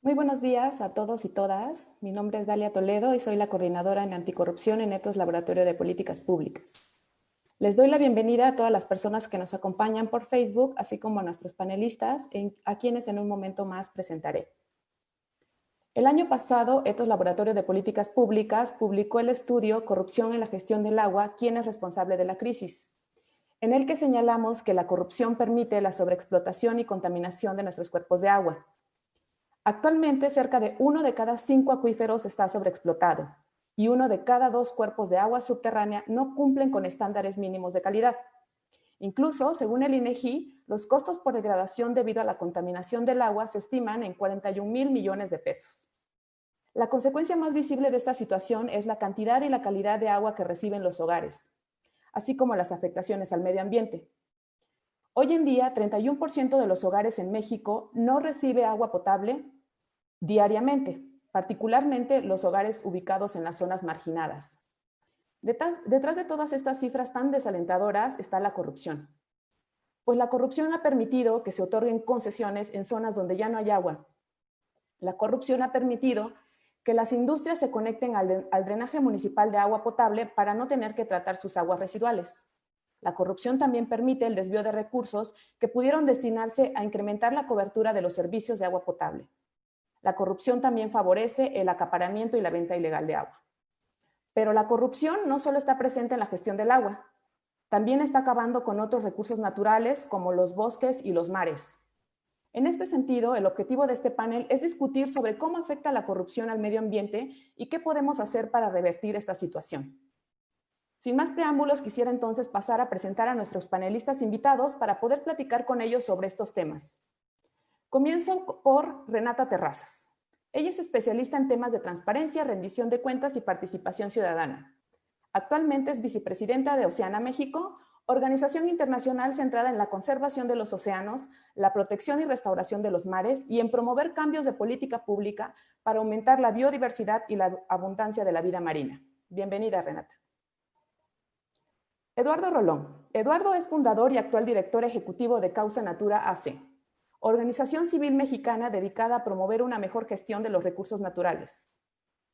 Muy buenos días a todos y todas. Mi nombre es Dalia Toledo y soy la coordinadora en anticorrupción en ETOS Laboratorio de Políticas Públicas. Les doy la bienvenida a todas las personas que nos acompañan por Facebook, así como a nuestros panelistas, a quienes en un momento más presentaré. El año pasado, ETOS Laboratorio de Políticas Públicas publicó el estudio Corrupción en la gestión del agua, ¿quién es responsable de la crisis?, en el que señalamos que la corrupción permite la sobreexplotación y contaminación de nuestros cuerpos de agua. Actualmente, cerca de 1 de cada 5 acuíferos está sobreexplotado y 1 de cada 2 cuerpos de agua subterránea no cumplen con estándares mínimos de calidad. Incluso, según el INEGI, los costos por degradación debido a la contaminación del agua se estiman en 41,000 millones de pesos. La consecuencia más visible de esta situación es la cantidad y la calidad de agua que reciben los hogares, así como las afectaciones al medio ambiente. Hoy en día, 31% de los hogares en México no recibe agua potable diariamente, particularmente los hogares ubicados en las zonas marginadas. Detrás de todas estas cifras tan desalentadoras está la corrupción. Pues la corrupción ha permitido que se otorguen concesiones en zonas donde ya no hay agua. La corrupción ha permitido que las industrias se conecten al drenaje municipal de agua potable para no tener que tratar sus aguas residuales. La corrupción también permite el desvío de recursos que pudieron destinarse a incrementar la cobertura de los servicios de agua potable. La corrupción también favorece el acaparamiento y la venta ilegal de agua. Pero la corrupción no solo está presente en la gestión del agua, también está acabando con otros recursos naturales como los bosques y los mares. En este sentido, el objetivo de este panel es discutir sobre cómo afecta la corrupción al medio ambiente y qué podemos hacer para revertir esta situación. Sin más preámbulos, quisiera entonces pasar a presentar a nuestros panelistas invitados para poder platicar con ellos sobre estos temas. Comienzo por Renata Terrazas. Ella es especialista en temas de transparencia, rendición de cuentas y participación ciudadana. Actualmente es vicepresidenta de Oceana México, organización internacional centrada en la conservación de los océanos, la protección y restauración de los mares y en promover cambios de política pública para aumentar la biodiversidad y la abundancia de la vida marina. Bienvenida, Renata. Eduardo Rolón. Eduardo es fundador y actual director ejecutivo de Causa Natura AC, organización civil mexicana dedicada a promover una mejor gestión de los recursos naturales.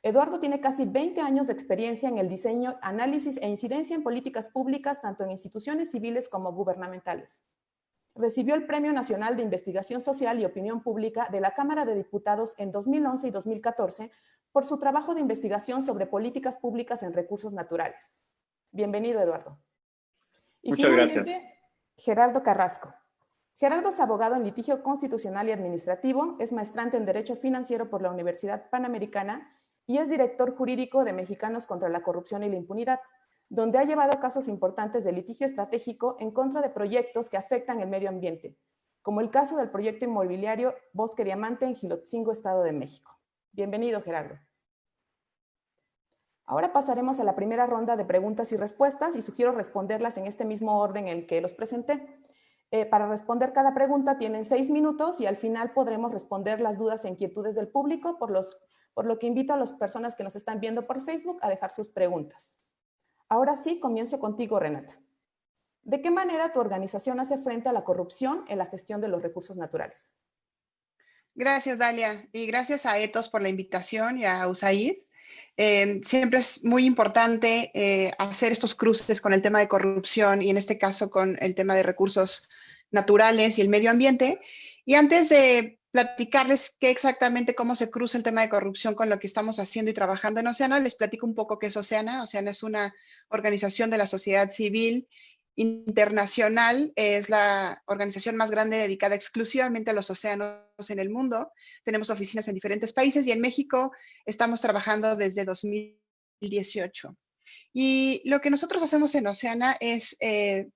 Eduardo tiene casi 20 años de experiencia en el diseño, análisis e incidencia en políticas públicas, tanto en instituciones civiles como gubernamentales. Recibió el Premio Nacional de Investigación Social y Opinión Pública de la Cámara de Diputados en 2011 y 2014 por su trabajo de investigación sobre políticas públicas en recursos naturales. Bienvenido, Eduardo. Y muchas finalmente, gracias. Gerardo Carrasco. Gerardo es abogado en litigio constitucional y administrativo, es maestrante en Derecho Financiero por la Universidad Panamericana y es director jurídico de Mexicanos contra la Corrupción y la Impunidad, donde ha llevado casos importantes de litigio estratégico en contra de proyectos que afectan el medio ambiente, como el caso del proyecto inmobiliario Bosque Diamante en Gilotzingo, Estado de México. Bienvenido, Gerardo. Ahora pasaremos a la primera ronda de preguntas y respuestas y sugiero responderlas en este mismo orden en el que los presenté. Para responder cada pregunta tienen 6 minutos y al final podremos responder las dudas e inquietudes del público, por lo que invito a las personas que nos están viendo por Facebook a dejar sus preguntas. Ahora sí, comienzo contigo, Renata. ¿De qué manera tu organización hace frente a la corrupción en la gestión de los recursos naturales? Gracias, Dalia, y gracias a ETOS por la invitación y a USAID. Siempre es muy importante hacer estos cruces con el tema de corrupción y en este caso con el tema de recursos naturales y el medio ambiente. Y antes de platicarles cómo se cruza el tema de corrupción con lo que estamos haciendo y trabajando en Oceana, les platico un poco qué es Oceana. Oceana es una organización de la sociedad civil internacional, es la organización más grande dedicada exclusivamente a los océanos en el mundo. Tenemos oficinas en diferentes países y en México estamos trabajando desde 2018. Y lo que nosotros hacemos en Oceana es,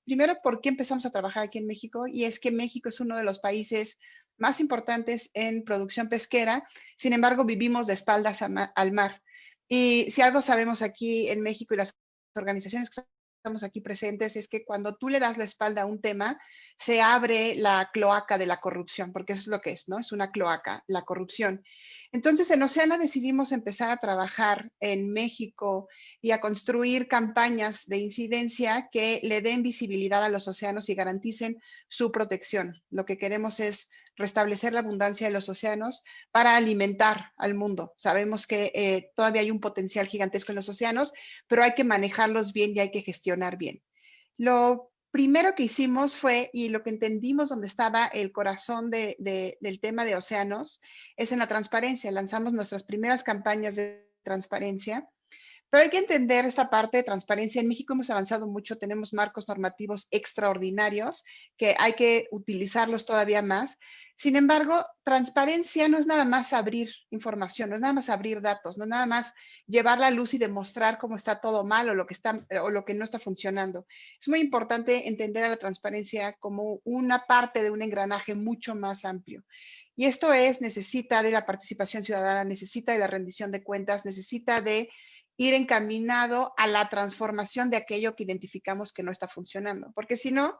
primero, ¿por qué empezamos a trabajar aquí en México? Y es que México es uno de los países más importantes en producción pesquera, sin embargo, vivimos de espaldas al mar. Y si algo sabemos aquí en México y las organizaciones que estamos aquí presentes es que cuando tú le das la espalda a un tema, se abre la cloaca de la corrupción, porque eso es lo que es, ¿no? Es una cloaca, la corrupción. Entonces, en Oceana decidimos empezar a trabajar en México y a construir campañas de incidencia que le den visibilidad a los océanos y garanticen su protección. Lo que queremos es restablecer la abundancia de los océanos para alimentar al mundo. Sabemos que todavía hay un potencial gigantesco en los océanos, pero hay que manejarlos bien y hay que gestionar bien. Lo primero que hicimos fue, y lo que entendimos donde estaba el corazón del tema de océanos, es en la transparencia. Lanzamos nuestras primeras campañas de transparencia, pero hay que entender esta parte de transparencia. En México hemos avanzado mucho, tenemos marcos normativos extraordinarios que hay que utilizarlos todavía más. Sin embargo, transparencia no es nada más abrir información, no es nada más abrir datos, no es nada más llevar la luz y demostrar cómo está todo mal o lo que no está funcionando. Es muy importante entender a la transparencia como una parte de un engranaje mucho más amplio. Y esto necesita de la participación ciudadana, necesita de la rendición de cuentas, necesita de ir encaminado a la transformación de aquello que identificamos que no está funcionando. Porque si no,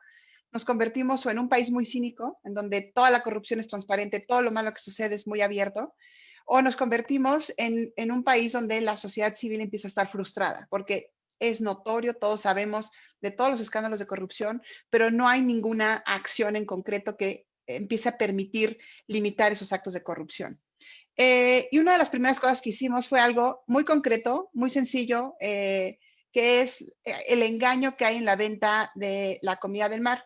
nos convertimos o en un país muy cínico, en donde toda la corrupción es transparente, todo lo malo que sucede es muy abierto, o nos convertimos en un país donde la sociedad civil empieza a estar frustrada, porque es notorio, todos sabemos de todos los escándalos de corrupción, pero no hay ninguna acción en concreto que empiece a permitir limitar esos actos de corrupción. Y una de las primeras cosas que hicimos fue algo muy concreto, muy sencillo, que es el engaño que hay en la venta de la comida del mar.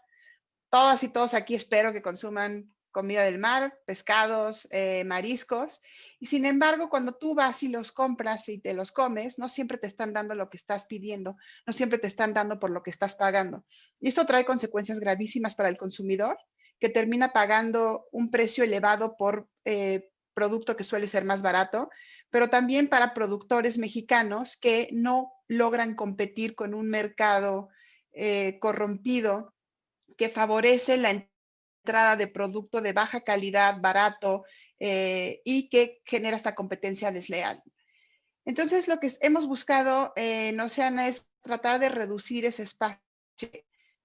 Todas y todos aquí espero que consuman comida del mar, pescados, mariscos, y sin embargo, cuando tú vas y los compras y te los comes, no siempre te están dando lo que estás pidiendo, no siempre te están dando por lo que estás pagando. Y esto trae consecuencias gravísimas para el consumidor, que termina pagando un precio elevado por producto que suele ser más barato, pero también para productores mexicanos que no logran competir con un mercado corrompido que favorece la entrada de producto de baja calidad, barato, y que genera esta competencia desleal. Entonces, lo que hemos buscado en Oceana es tratar de reducir ese espacio.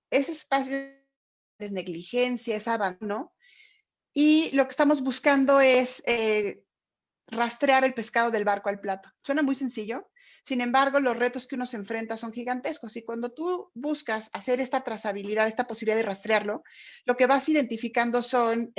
Ese espacio es negligencia, es abandono, y lo que estamos buscando es rastrear el pescado del barco al plato. Suena muy sencillo, sin embargo, los retos que uno se enfrenta son gigantescos y cuando tú buscas hacer esta trazabilidad, esta posibilidad de rastrearlo, lo que vas identificando son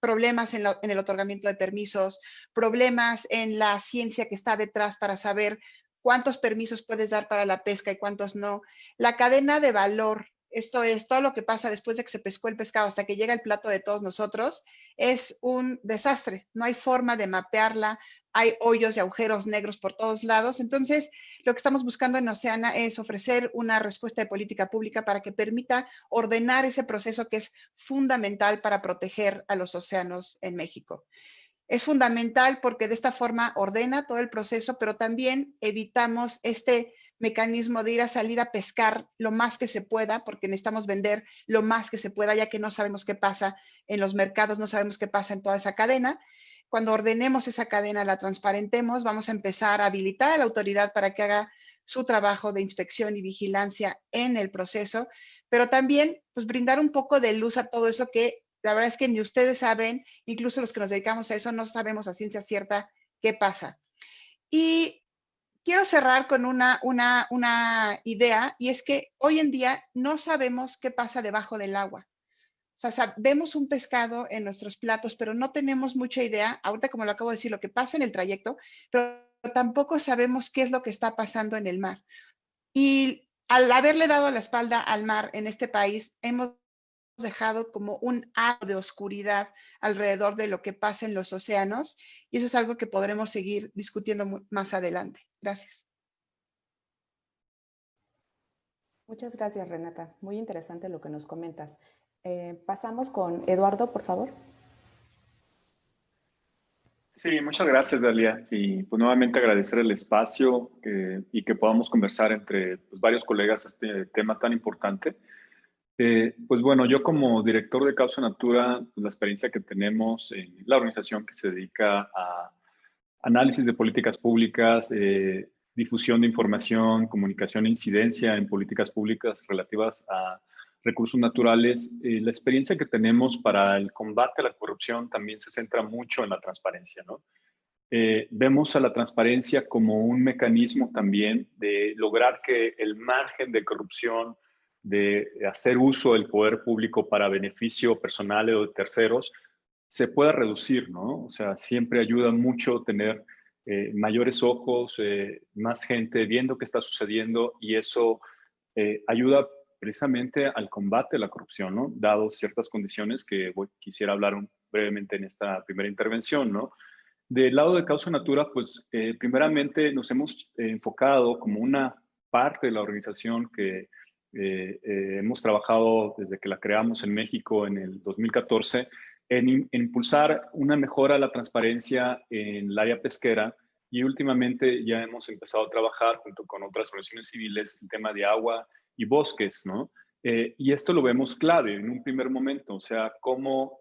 problemas en el otorgamiento de permisos, problemas en la ciencia que está detrás para saber cuántos permisos puedes dar para la pesca y cuántos no. La cadena de valor, esto es todo lo que pasa después de que se pescó el pescado hasta que llega el plato de todos nosotros, es un desastre. No hay forma de mapearla, hay hoyos y agujeros negros por todos lados. Entonces, lo que estamos buscando en Oceana es ofrecer una respuesta de política pública para que permita ordenar ese proceso que es fundamental para proteger a los océanos en México. Es fundamental porque de esta forma ordena todo el proceso, pero también evitamos este mecanismo de ir a salir a pescar lo más que se pueda, porque necesitamos vender lo más que se pueda, ya que no sabemos qué pasa en los mercados, no sabemos qué pasa en toda esa cadena. Cuando ordenemos esa cadena, la transparentemos, vamos a empezar a habilitar a la autoridad para que haga su trabajo de inspección y vigilancia en el proceso, pero también pues brindar un poco de luz a todo eso que la verdad es que ni ustedes saben, incluso los que nos dedicamos a eso, no sabemos a ciencia cierta qué pasa. Y quiero cerrar con una idea, y es que hoy en día no sabemos qué pasa debajo del agua. O sea, vemos un pescado en nuestros platos, pero no tenemos mucha idea, ahorita como lo acabo de decir, lo que pasa en el trayecto, pero tampoco sabemos qué es lo que está pasando en el mar. Y al haberle dado la espalda al mar en este país, hemos dejado como un halo de oscuridad alrededor de lo que pasa en los océanos, y eso es algo que podremos seguir discutiendo más adelante. Gracias. Muchas gracias, Renata. Muy interesante lo que nos comentas. Pasamos con Eduardo, por favor. Sí, muchas gracias, Dalia. Y pues nuevamente agradecer el espacio y que podamos conversar entre pues, varios colegas este tema tan importante. Pues bueno, yo como director de Causa Natura, pues, la experiencia que tenemos en la organización que se dedica a análisis de políticas públicas, difusión de información, comunicación e incidencia en políticas públicas relativas a recursos naturales, la experiencia que tenemos para el combate a la corrupción también se centra mucho en la transparencia, ¿no? Vemos a la transparencia como un mecanismo también de lograr que el margen de corrupción, de hacer uso del poder público para beneficio personal o de terceros, se pueda reducir, ¿no? O sea, siempre ayuda mucho tener mayores ojos, más gente viendo qué está sucediendo y eso ayuda precisamente al combate a la corrupción, ¿no? Dado ciertas condiciones que quisiera hablar brevemente en esta primera intervención, ¿no? Del lado de Causa Natura, pues primeramente nos hemos enfocado como una parte de la organización que hemos trabajado desde que la creamos en México en el 2014 en impulsar una mejora a la transparencia en el área pesquera y últimamente ya hemos empezado a trabajar junto con otras organizaciones civiles el tema de agua y bosques, ¿no? Y esto lo vemos clave en un primer momento, o sea, cómo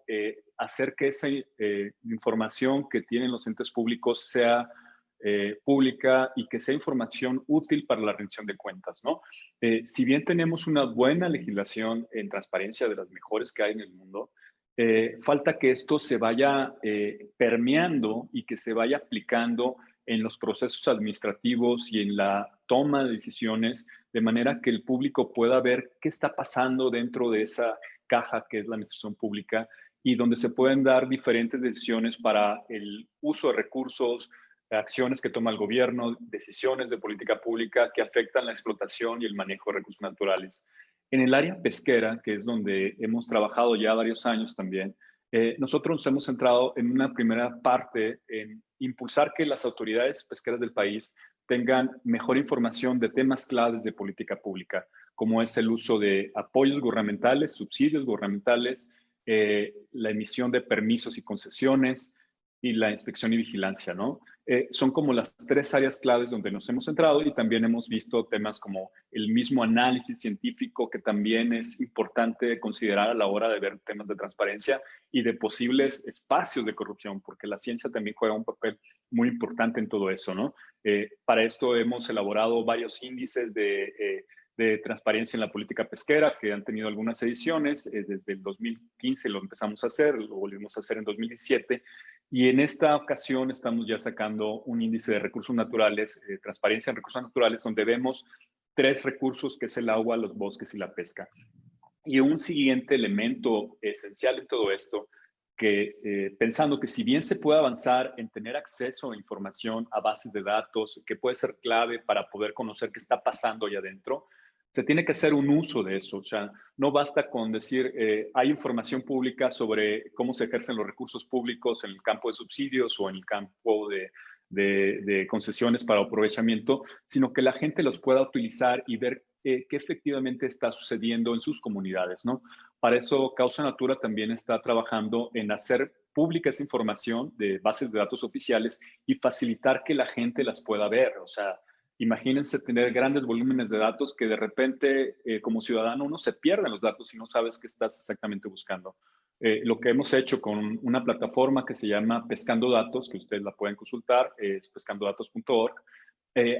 hacer que esa información que tienen los entes públicos sea pública y que sea información útil para la rendición de cuentas, ¿no? Si bien tenemos una buena legislación en transparencia de las mejores que hay en el mundo, falta que esto se vaya permeando y que se vaya aplicando en los procesos administrativos y en la toma de decisiones, de manera que el público pueda ver qué está pasando dentro de esa caja que es la administración pública y donde se pueden dar diferentes decisiones para el uso de recursos, acciones que toma el gobierno, decisiones de política pública que afectan la explotación y el manejo de recursos naturales. En el área pesquera, que es donde hemos trabajado ya varios años también, nosotros nos hemos centrado en una primera parte en impulsar que las autoridades pesqueras del país tengan mejor información de temas claves de política pública, como es el uso de apoyos gubernamentales, subsidios gubernamentales, la emisión de permisos y concesiones y la inspección y vigilancia, ¿no? Son como las tres áreas claves donde nos hemos centrado y también hemos visto temas como el mismo análisis científico que también es importante considerar a la hora de ver temas de transparencia y de posibles espacios de corrupción, porque la ciencia también juega un papel muy importante en todo eso, ¿no? Para esto hemos elaborado varios índices de transparencia en la política pesquera que han tenido algunas ediciones. Desde el 2015 lo empezamos a hacer, lo volvimos a hacer en 2017. Y en esta ocasión estamos ya sacando un índice de recursos naturales, transparencia en recursos naturales, donde vemos 3 recursos, que es el agua, los bosques y la pesca. Y un siguiente elemento esencial en todo esto, que pensando que si bien se puede avanzar en tener acceso a información, a bases de datos, que puede ser clave para poder conocer qué está pasando allá adentro, se tiene que hacer un uso de eso. O sea, no basta con decir, hay información pública sobre cómo se ejercen los recursos públicos en el campo de subsidios o en el campo de concesiones para aprovechamiento, sino que la gente los pueda utilizar y ver qué efectivamente está sucediendo en sus comunidades, ¿no? Para eso, Causa Natura también está trabajando en hacer pública esa información de bases de datos oficiales y facilitar que la gente las pueda ver. O sea, imagínense tener grandes volúmenes de datos que de repente, como ciudadano, uno se pierde en los datos y no sabes qué estás exactamente buscando. Lo que hemos hecho con una plataforma que se llama Pescando Datos, que ustedes la pueden consultar, es pescandodatos.org.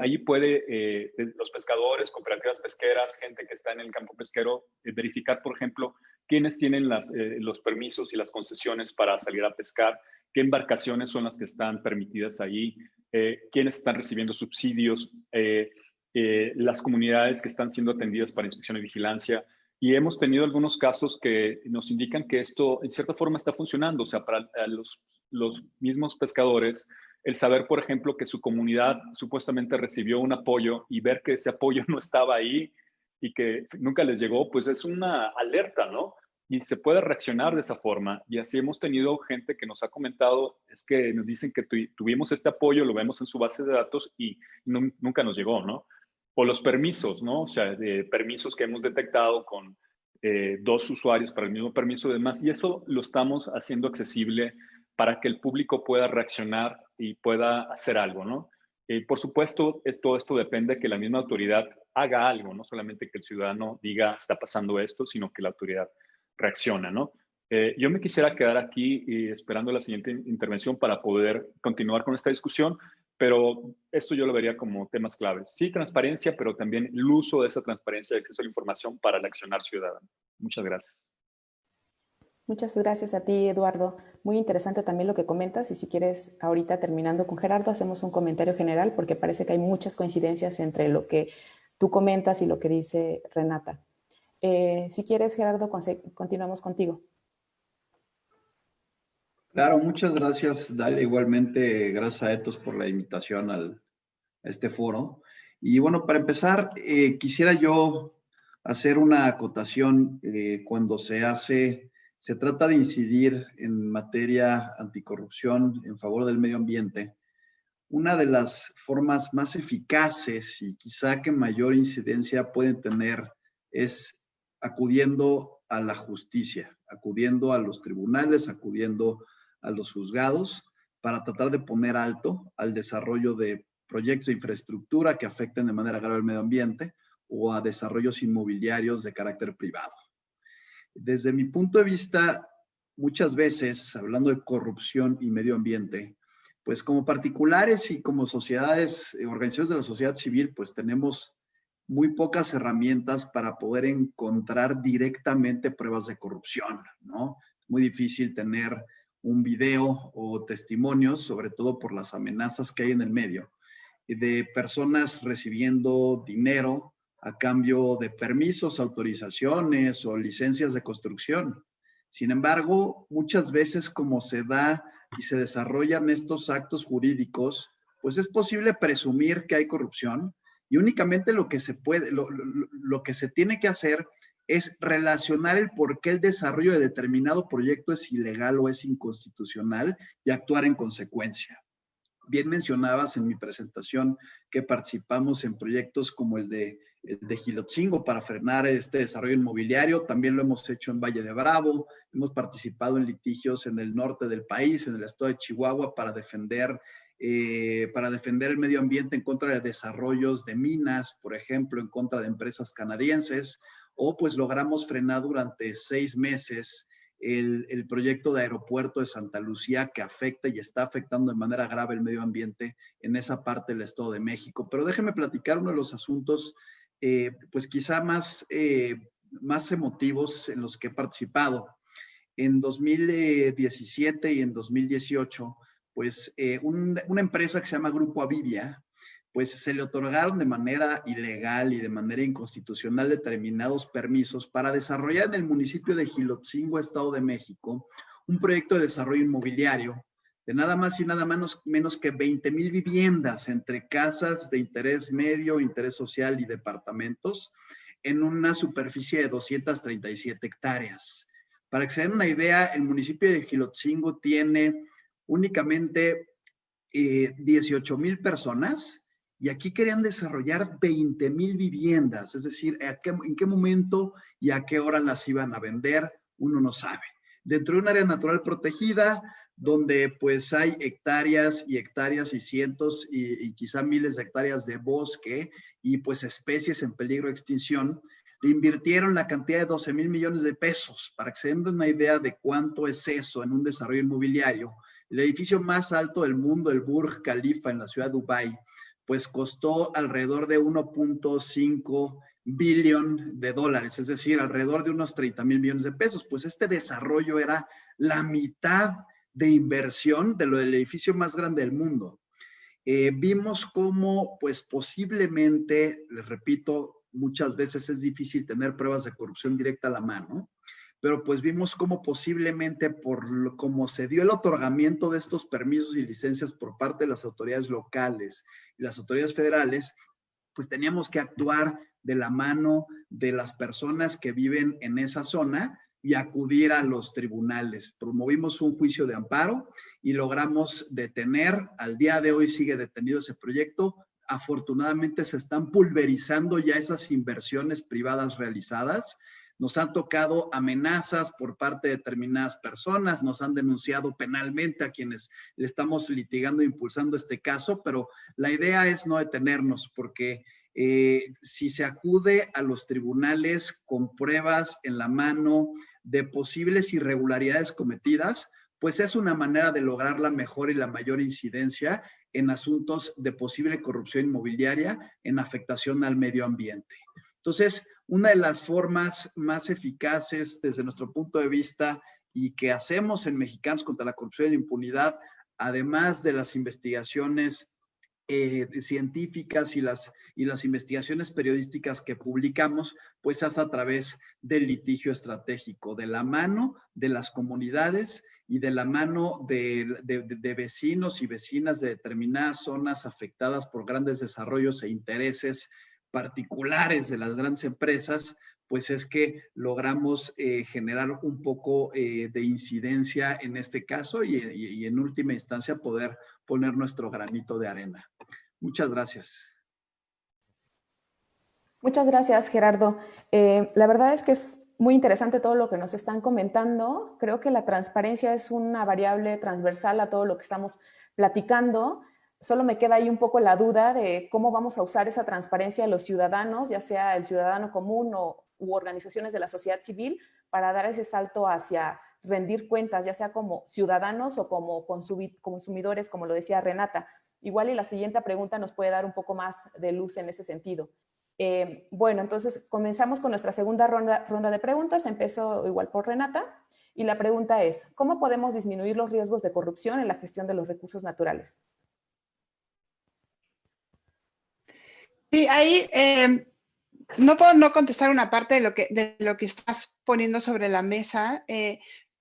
Allí puede los pescadores, cooperativas pesqueras, gente que está en el campo pesquero, verificar, por ejemplo, quiénes tienen los permisos y las concesiones para salir a pescar, qué embarcaciones son las que están permitidas ahí, quiénes están recibiendo subsidios, las comunidades que están siendo atendidas para inspección y vigilancia. Y hemos tenido algunos casos que nos indican que esto en cierta forma está funcionando. O sea, para los mismos pescadores, el saber, por ejemplo, que su comunidad supuestamente recibió un apoyo y ver que ese apoyo no estaba ahí y que nunca les llegó, pues es una alerta, ¿no? Y se puede reaccionar de esa forma. Y así hemos tenido gente que nos ha comentado, es que nos dicen que tuvimos este apoyo, lo vemos en su base de datos y nunca nos llegó, ¿no? O los permisos, ¿no? O sea, de permisos que hemos detectado con 2 usuarios para el mismo permiso y demás. Y eso lo estamos haciendo accesible para que el público pueda reaccionar y pueda hacer algo, ¿no? Por supuesto, todo esto depende de que la misma autoridad haga algo, no solamente que el ciudadano diga está pasando esto, sino que la autoridad reacciona, ¿no? Yo me quisiera quedar aquí esperando la siguiente intervención para poder continuar con esta discusión, pero esto yo lo vería como temas claves. Sí, transparencia, pero también el uso de esa transparencia y acceso a la información para el accionar ciudadano. Muchas gracias. Muchas gracias a ti, Eduardo. Muy interesante también lo que comentas y si quieres, ahorita terminando con Gerardo, hacemos un comentario general porque parece que hay muchas coincidencias entre lo que tú comentas y lo que dice Renata. Si quieres, Gerardo, continuamos contigo. Claro, muchas gracias, Dalia. Igualmente, gracias a Etos por la invitación a este foro. Y bueno, para empezar, quisiera yo hacer una acotación cuando se trata de incidir en materia anticorrupción en favor del medio ambiente. Una de las formas más eficaces y quizá que mayor incidencia pueden tener es acudiendo a la justicia, acudiendo a los tribunales, acudiendo a los juzgados para tratar de poner alto al desarrollo de proyectos de infraestructura que afecten de manera grave al medio ambiente o a desarrollos inmobiliarios de carácter privado. Desde mi punto de vista, muchas veces, hablando de corrupción y medio ambiente, pues como particulares y como sociedades, organizaciones de la sociedad civil, pues tenemos muy pocas herramientas para poder encontrar directamente pruebas de corrupción, ¿no? Es muy difícil tener un video o testimonios, sobre todo por las amenazas que hay en el medio, de personas recibiendo dinero a cambio de permisos, autorizaciones o licencias de construcción. Sin embargo, muchas veces como se da y se desarrollan estos actos jurídicos, pues es posible presumir que hay corrupción y únicamente lo que se tiene que hacer es relacionar el por qué el desarrollo de determinado proyecto es ilegal o es inconstitucional y actuar en consecuencia. Bien mencionabas en mi presentación que participamos en proyectos como el de Jilotzingo para frenar este desarrollo inmobiliario. También lo hemos hecho en Valle de Bravo. Hemos participado en litigios en el norte del país, en el estado de Chihuahua, para defender el medio ambiente en contra de desarrollos de minas, por ejemplo, en contra de empresas canadienses. O pues logramos frenar durante 6 meses el proyecto de aeropuerto de Santa Lucía, que afecta y está afectando de manera grave el medio ambiente en esa parte del Estado de México. Pero déjeme platicar uno de los asuntos, pues quizá más emotivos en los que he participado. En 2017 y en 2018, pues una empresa que se llama Grupo Avivia, pues se le otorgaron de manera ilegal y de manera inconstitucional determinados permisos para desarrollar en el municipio de Jilotzingo, Estado de México, un proyecto de desarrollo inmobiliario de nada más y nada menos que 20,000 viviendas entre casas de interés medio, interés social y departamentos en una superficie de 237 hectáreas. Para que se den una idea, el municipio de Jilotzingo tiene únicamente 18,000 personas y aquí querían desarrollar 20,000 viviendas, es decir, en qué momento y a qué hora las iban a vender, uno no sabe. Dentro de un área natural protegida, donde pues hay hectáreas y hectáreas y cientos y quizá miles de hectáreas de bosque y pues especies en peligro de extinción, le invirtieron la cantidad de 12,000 millones de pesos, para que se den una idea de cuánto es eso en un desarrollo inmobiliario. El edificio más alto del mundo, el Burj Khalifa en la ciudad de Dubái, pues costó alrededor de 1.5 billón de dólares, es decir, alrededor de unos 30,000 millones de pesos. Pues este desarrollo era la mitad de inversión de lo del edificio más grande del mundo. Vimos cómo, pues posiblemente, les repito, muchas veces es difícil tener pruebas de corrupción directa a la mano, pero pues vimos cómo posiblemente como se dio el otorgamiento de estos permisos y licencias por parte de las autoridades locales y las autoridades federales, pues teníamos que actuar de la mano de las personas que viven en esa zona y acudir a los tribunales. Promovimos un juicio de amparo y logramos detener, al día de hoy sigue detenido ese proyecto. Afortunadamente se están pulverizando ya esas inversiones privadas realizadas. Nos han tocado amenazas por parte de determinadas personas, nos han denunciado penalmente a quienes le estamos litigando e impulsando este caso, pero la idea es no detenernos, porque si se acude a los tribunales con pruebas en la mano de posibles irregularidades cometidas, pues es una manera de lograr la mejor y la mayor incidencia en asuntos de posible corrupción inmobiliaria en afectación al medio ambiente. Entonces, una de las formas más eficaces desde nuestro punto de vista y que hacemos en Mexicanos contra la Corrupción y la Impunidad, además de las investigaciones científicas y las investigaciones periodísticas que publicamos, pues es a través del litigio estratégico, de la mano de las comunidades y de la mano de vecinos y vecinas de determinadas zonas afectadas por grandes desarrollos e intereses particulares de las grandes empresas, pues es que logramos generar un poco de incidencia en este caso y en última instancia poder poner nuestro granito de arena. Muchas gracias. Muchas gracias, Gerardo. La verdad es que es muy interesante todo lo que nos están comentando. Creo que la transparencia es una variable transversal a todo lo que estamos platicando. Solo me queda ahí un poco la duda de cómo vamos a usar esa transparencia a los ciudadanos, ya sea el ciudadano común u organizaciones de la sociedad civil, para dar ese salto hacia rendir cuentas, ya sea como ciudadanos o como consumidores, como lo decía Renata. Igual y la siguiente pregunta nos puede dar un poco más de luz en ese sentido. Bueno, entonces comenzamos con nuestra segunda ronda de preguntas. Empezó igual por Renata. Y la pregunta es, ¿cómo podemos disminuir los riesgos de corrupción en la gestión de los recursos naturales? Sí, ahí no puedo no contestar una parte de lo que estás poniendo sobre la mesa.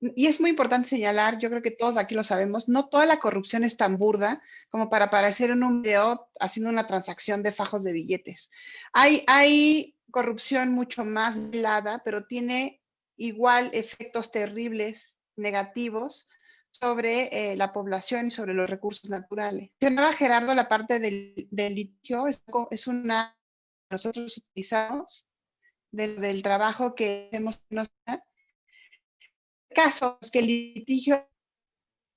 Y es muy importante señalar, yo creo que todos aquí lo sabemos, no toda la corrupción es tan burda como para aparecer en un video haciendo una transacción de fajos de billetes. Hay corrupción mucho más velada, pero tiene igual efectos terribles, negativos, sobre la población y sobre los recursos naturales. Mencionaba Gerardo la parte del litio, es una que nosotros utilizamos del trabajo que hacemos en casos que el litigio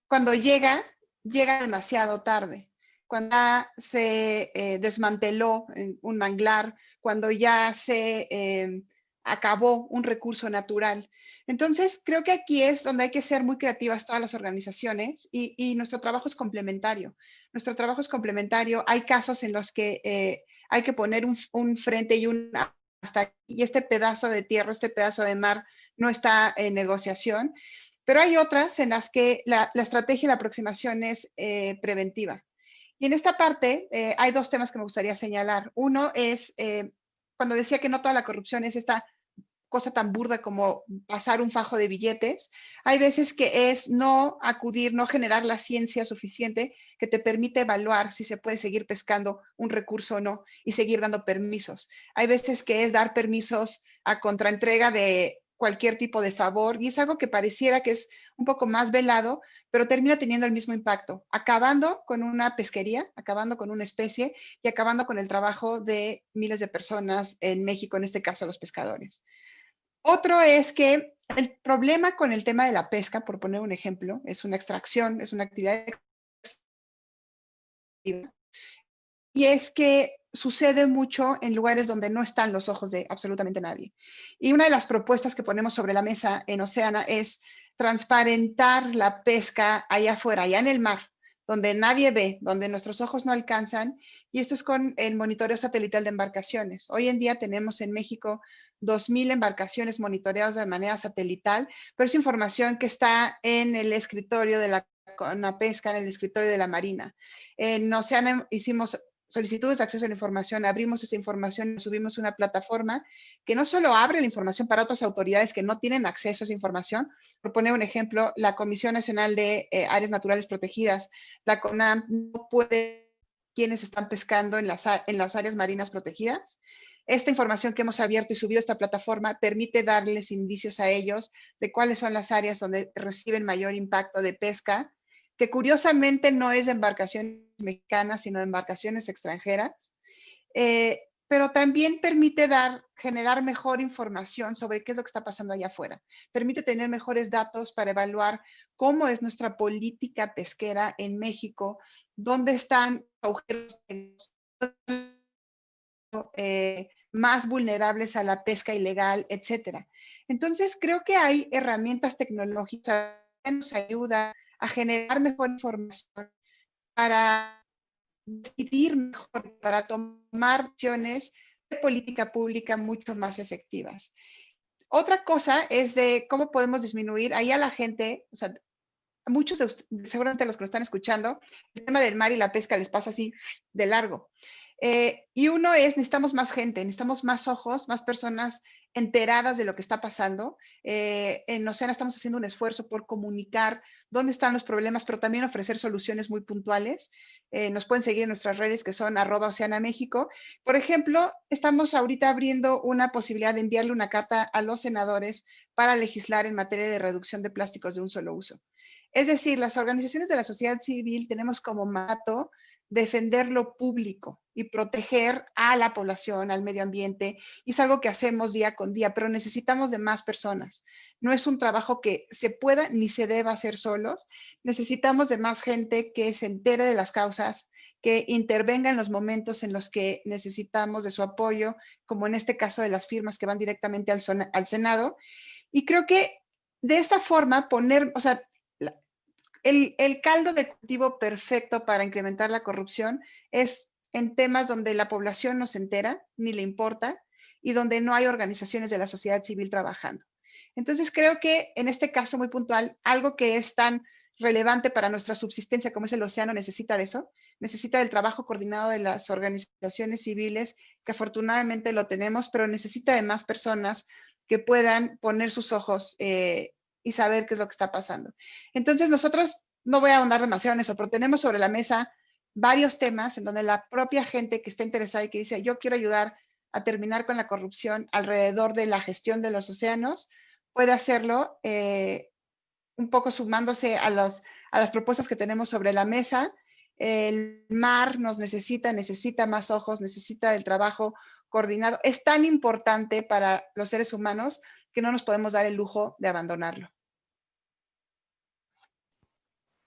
cuando llega demasiado tarde, cuando ya se desmanteló un manglar, cuando ya se acabó un recurso natural. Entonces, creo que aquí es donde hay que ser muy creativas todas las organizaciones y nuestro trabajo es complementario. Nuestro trabajo es complementario. Hay casos en los que hay que poner un frente y este pedazo de tierra, este pedazo de mar no está en negociación. Pero hay otras en las que la estrategia y la aproximación es preventiva. Y en esta parte hay dos temas que me gustaría señalar. Uno es, cuando decía que no toda la corrupción es esta cosa tan burda como pasar un fajo de billetes, hay veces que es no acudir, no generar la ciencia suficiente que te permite evaluar si se puede seguir pescando un recurso o no y seguir dando permisos. Hay veces que es dar permisos a contraentrega de cualquier tipo de favor y es algo que pareciera que es un poco más velado, pero termina teniendo el mismo impacto, acabando con una pesquería, acabando con una especie y acabando con el trabajo de miles de personas en México, en este caso los pescadores. Otro es que el problema con el tema de la pesca, por poner un ejemplo, es una extracción, es una actividad extractiva, y es que sucede mucho en lugares donde no están los ojos de absolutamente nadie. Y una de las propuestas que ponemos sobre la mesa en Oceana es transparentar la pesca allá afuera, allá en el mar, donde nadie ve, donde nuestros ojos no alcanzan, y esto es con el monitoreo satelital de embarcaciones. Hoy en día tenemos en México 2,000 embarcaciones monitoreadas de manera satelital, pero es información que está en el escritorio de la pesca, en el escritorio de la Marina. En Oceana hicimos solicitudes de acceso a la información, abrimos esa información, subimos una plataforma que no solo abre la información para otras autoridades que no tienen acceso a esa información. Por poner un ejemplo, la Comisión Nacional de Áreas Naturales Protegidas, la CONAM, no puede quienes están pescando en las áreas marinas protegidas. Esta información que hemos abierto y subido a esta plataforma permite darles indicios a ellos de cuáles son las áreas donde reciben mayor impacto de pesca, que curiosamente no es de embarcaciones mexicanas, sino de embarcaciones extranjeras, pero también permite generar mejor información sobre qué es lo que está pasando allá afuera. Permite tener mejores datos para evaluar cómo es nuestra política pesquera en México, dónde están agujeros más vulnerables a la pesca ilegal, etcétera. Entonces, creo que hay herramientas tecnológicas que nos ayudan a generar mejor información para decidir mejor, para tomar acciones de política pública mucho más efectivas. Otra cosa es de cómo podemos disminuir ahí a la gente, o sea, a muchos de ustedes, seguramente los que lo están escuchando, el tema del mar y la pesca les pasa así de largo. Y uno es, necesitamos más gente, necesitamos más ojos, más personas enteradas de lo que está pasando. En Oceana estamos haciendo un esfuerzo por comunicar dónde están los problemas, pero también ofrecer soluciones muy puntuales. Nos pueden seguir en nuestras redes que son @OceanaMéxico. Por ejemplo, estamos ahorita abriendo una posibilidad de enviarle una carta a los senadores para legislar en materia de reducción de plásticos de un solo uso. Es decir, las organizaciones de la sociedad civil tenemos como mandato defender lo público y proteger a la población, al medio ambiente, y es algo que hacemos día con día, pero necesitamos de más personas. No es un trabajo que se pueda ni se deba hacer solos, necesitamos de más gente que se entere de las causas, que intervenga en los momentos en los que necesitamos de su apoyo, como en este caso de las firmas que van directamente al Senado. Y creo que de esta forma poner, o sea, el caldo de cultivo perfecto para incrementar la corrupción es en temas donde la población no se entera ni le importa y donde no hay organizaciones de la sociedad civil trabajando. Entonces creo que en este caso muy puntual, algo que es tan relevante para nuestra subsistencia como es el océano necesita de eso, necesita del trabajo coordinado de las organizaciones civiles, que afortunadamente lo tenemos, pero necesita de más personas que puedan poner sus ojos y saber qué es lo que está pasando. Entonces nosotros, no voy a ahondar demasiado en eso, pero tenemos sobre la mesa varios temas en donde la propia gente que está interesada y que dice, yo quiero ayudar a terminar con la corrupción alrededor de la gestión de los océanos, puede hacerlo un poco sumándose a las propuestas que tenemos sobre la mesa. El mar nos necesita más ojos, necesita el trabajo coordinado. Es tan importante para los seres humanos que no nos podemos dar el lujo de abandonarlo.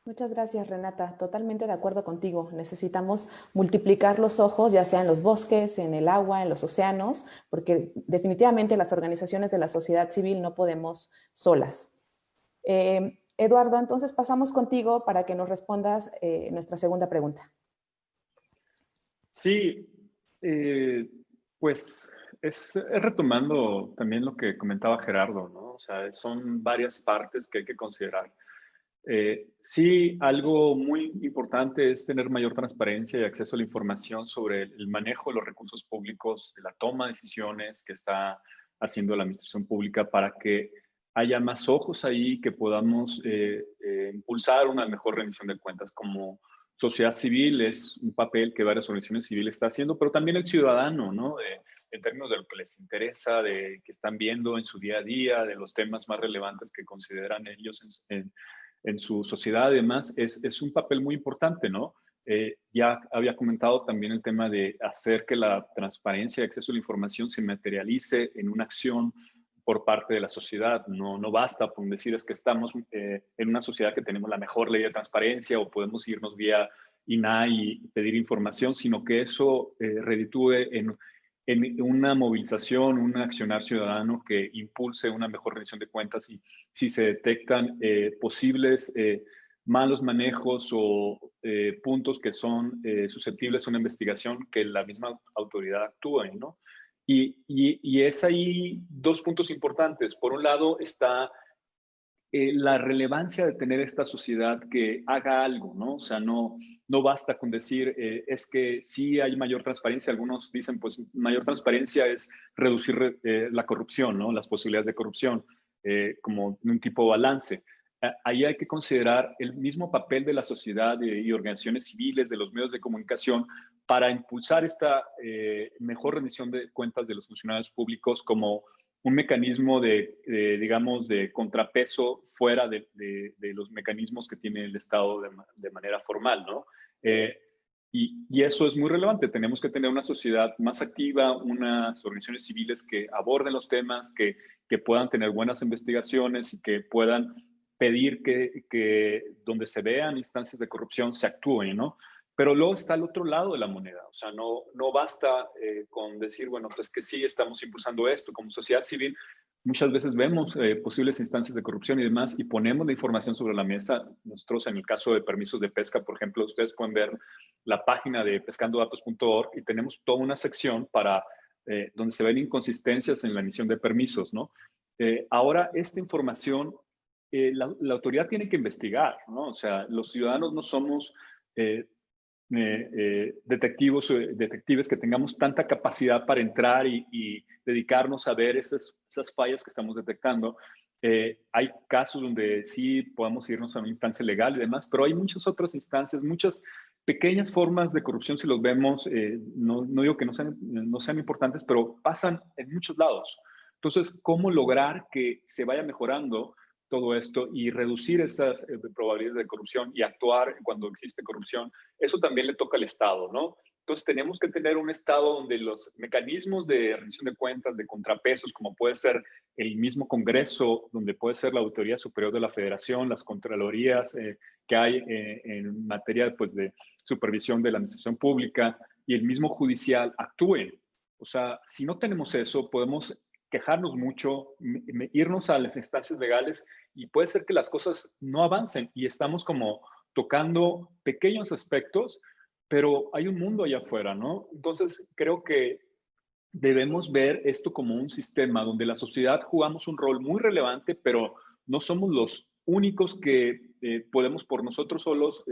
Muchas gracias, Renata. Totalmente de acuerdo contigo. Necesitamos multiplicar los ojos, ya sea en los bosques, en el agua, en los océanos, porque definitivamente las organizaciones de la sociedad civil no podemos solas. Eduardo, entonces pasamos contigo para que nos respondas nuestra segunda pregunta. Sí, pues es retomando también lo que comentaba Gerardo, ¿no? O sea, son varias partes que hay que considerar. Sí, algo muy importante es tener mayor transparencia y acceso a la información sobre el manejo de los recursos públicos, de la toma de decisiones que está haciendo la administración pública para que haya más ojos ahí, que podamos impulsar una mejor rendición de cuentas. Como sociedad civil es un papel que varias organizaciones civiles están haciendo, pero también el ciudadano, ¿no? En términos de lo que les interesa, de que están viendo en su día a día, de los temas más relevantes que consideran ellos en su sociedad, además, es un papel muy importante, ¿no? Ya había comentado también el tema de hacer que la transparencia y acceso a la información se materialice en una acción por parte de la sociedad. No basta con decir es que estamos en una sociedad que tenemos la mejor ley de transparencia o podemos irnos vía INAI y pedir información, sino que eso reditúe en una movilización, un accionar ciudadano que impulse una mejor rendición de cuentas y si se detectan posibles malos manejos o puntos que son susceptibles a una investigación, que la misma autoridad actúe, ¿no? Y es ahí dos puntos importantes. Por un lado está la relevancia de tener esta sociedad que haga algo, ¿no? O sea, no basta con decir, es que sí hay mayor transparencia. Algunos dicen, pues, mayor transparencia es reducir la corrupción, ¿no? Las posibilidades de corrupción, como un tipo de balance. Ahí hay que considerar el mismo papel de la sociedad y organizaciones civiles, de los medios de comunicación, para impulsar esta mejor rendición de cuentas de los funcionarios públicos como un mecanismo digamos, de contrapeso fuera de los mecanismos que tiene el Estado de manera formal, ¿no? Y eso es muy relevante. Tenemos que tener una sociedad más activa, unas organizaciones civiles que aborden los temas, que puedan tener buenas investigaciones y que puedan pedir que donde se vean instancias de corrupción se actúen, ¿no? Pero luego está el otro lado de la moneda. O sea, no basta con decir, bueno, pues que sí estamos impulsando esto. Como sociedad civil, muchas veces vemos posibles instancias de corrupción y demás y ponemos la información sobre la mesa. Nosotros, en el caso de permisos de pesca, por ejemplo, ustedes pueden ver la página de pescandodatos.org y tenemos toda una sección para donde se ven inconsistencias en la emisión de permisos, ¿no? Ahora, esta información, la autoridad tiene que investigar, ¿no? O sea, los ciudadanos no somos detectives que tengamos tanta capacidad para entrar y dedicarnos a ver esas fallas que estamos detectando. Hay casos donde sí podamos irnos a una instancia legal y demás, pero hay muchas otras instancias, muchas pequeñas formas de corrupción, si los vemos, no digo que no sean importantes, pero pasan en muchos lados. Entonces, ¿cómo lograr que se vaya mejorando todo esto y reducir esas probabilidades de corrupción y actuar cuando existe corrupción? Eso también le toca al Estado, ¿no? Entonces, tenemos que tener un Estado donde los mecanismos de rendición de cuentas, de contrapesos, como puede ser el mismo Congreso, donde puede ser la Auditoría Superior de la Federación, las Contralorías que hay en materia pues, de supervisión de la administración pública y el mismo judicial actúen. O sea, si no tenemos eso, podemos quejarnos mucho, irnos a las instancias legales y puede ser que las cosas no avancen y estamos como tocando pequeños aspectos, pero hay un mundo allá afuera, ¿no? Entonces, creo que debemos ver esto como un sistema donde la sociedad jugamos un rol muy relevante, pero no somos los únicos que podemos por nosotros solos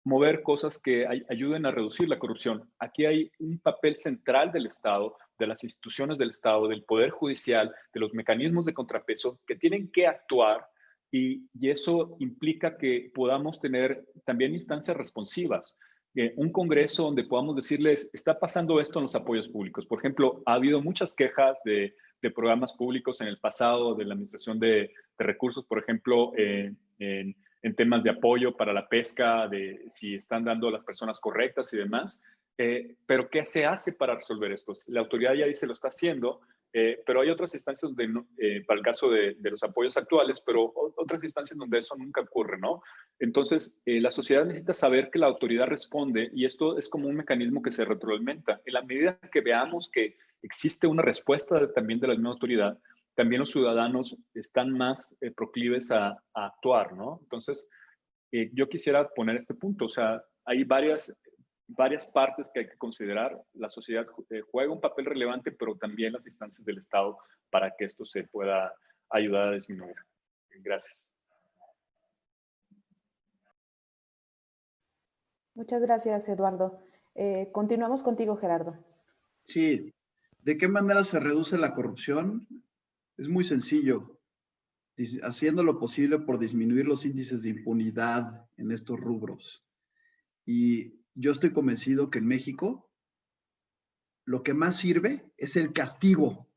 mover cosas que ayuden a reducir la corrupción. Aquí hay un papel central del Estado, de las instituciones del Estado, del Poder Judicial, de los mecanismos de contrapeso que tienen que actuar y eso implica que podamos tener también instancias responsivas. Un congreso donde podamos decirles, está pasando esto en los apoyos públicos. Por ejemplo, ha habido muchas quejas de programas públicos en el pasado, de la administración de recursos, por ejemplo, en temas de apoyo para la pesca, de si están dando a las personas correctas y demás. Pero ¿qué se hace para resolver esto? La autoridad ya dice lo está haciendo, pero hay otras instancias donde, para el caso de los apoyos actuales, pero otras instancias donde eso nunca ocurre, ¿no? Entonces, la sociedad necesita saber que la autoridad responde y esto es como un mecanismo que se retroalimenta. En la medida que veamos que existe una respuesta también de la misma autoridad, también los ciudadanos están más proclives a actuar, ¿no? Entonces, yo quisiera poner este punto, o sea, hay varias partes que hay que considerar. La sociedad juega un papel relevante, pero también las instancias del Estado para que esto se pueda ayudar a disminuir. Gracias. Muchas gracias, Eduardo. Continuamos contigo, Gerardo. Sí. ¿De qué manera se reduce la corrupción? Es muy sencillo, haciendo lo posible por disminuir los índices de impunidad en estos rubros. Y yo estoy convencido que en México lo que más sirve es el castigo.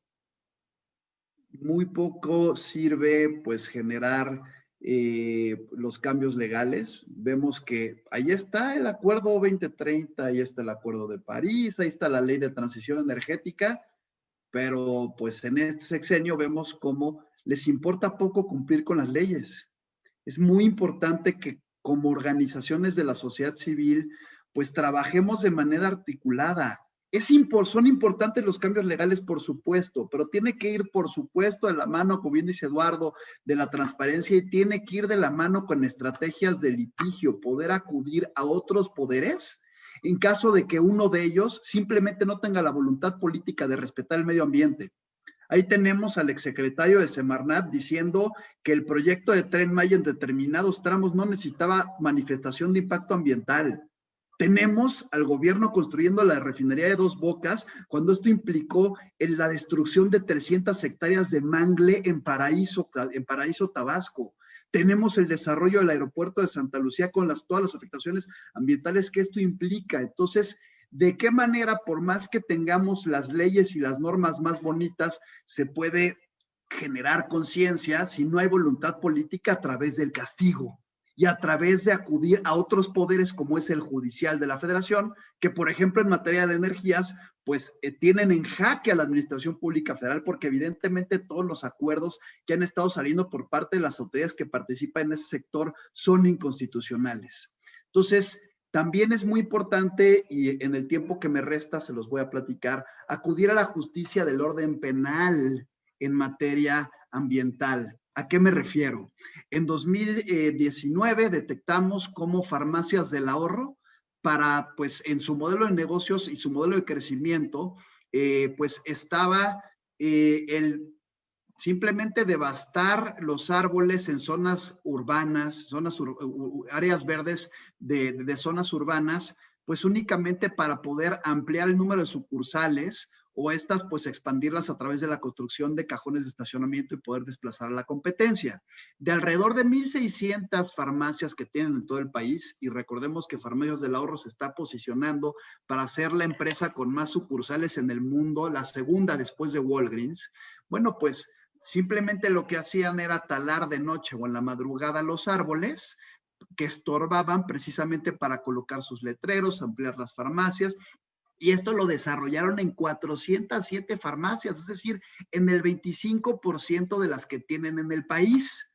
Muy poco sirve pues generar los cambios legales. Vemos que ahí está el Acuerdo 2030, ahí está el Acuerdo de París, ahí está la Ley de Transición Energética, pero pues en este sexenio vemos cómo les importa poco cumplir con las leyes. Es muy importante que como organizaciones de la sociedad civil, pues trabajemos de manera articulada. Son importantes los cambios legales, por supuesto, pero tiene que ir, por supuesto, de la mano, como bien dice Eduardo, de la transparencia y tiene que ir de la mano con estrategias de litigio, poder acudir a otros poderes en caso de que uno de ellos simplemente no tenga la voluntad política de respetar el medio ambiente. Ahí tenemos al exsecretario de Semarnat diciendo que el proyecto de Tren Maya en determinados tramos no necesitaba manifestación de impacto ambiental. Tenemos al gobierno construyendo la refinería de Dos Bocas cuando esto implicó en la destrucción de 300 hectáreas de mangle en Paraíso, Tabasco. Tenemos el desarrollo del aeropuerto de Santa Lucía con todas las afectaciones ambientales que esto implica. Entonces, ¿de qué manera, por más que tengamos las leyes y las normas más bonitas, se puede generar conciencia si no hay voluntad política a través del castigo y a través de acudir a otros poderes como es el judicial de la Federación, que por ejemplo en materia de energías, pues tienen en jaque a la Administración Pública Federal porque evidentemente todos los acuerdos que han estado saliendo por parte de las autoridades que participan en ese sector son inconstitucionales. Entonces, también es muy importante, y en el tiempo que me resta se los voy a platicar, acudir a la justicia del orden penal en materia ambiental. ¿A qué me refiero? En 2019 detectamos cómo Farmacias del Ahorro, pues en su modelo de negocios y su modelo de crecimiento, pues estaba simplemente devastar los árboles en zonas urbanas, áreas verdes de zonas urbanas, pues únicamente para poder ampliar el número de sucursales o estas pues expandirlas a través de la construcción de cajones de estacionamiento y poder desplazar a la competencia. De alrededor de 1,600 farmacias que tienen en todo el país, y recordemos que Farmacias del Ahorro se está posicionando para ser la empresa con más sucursales en el mundo, la segunda después de Walgreens, bueno, pues simplemente lo que hacían era talar de noche o en la madrugada los árboles que estorbaban precisamente para colocar sus letreros, ampliar las farmacias. Y esto lo desarrollaron en 407 farmacias, es decir, en el 25% de las que tienen en el país.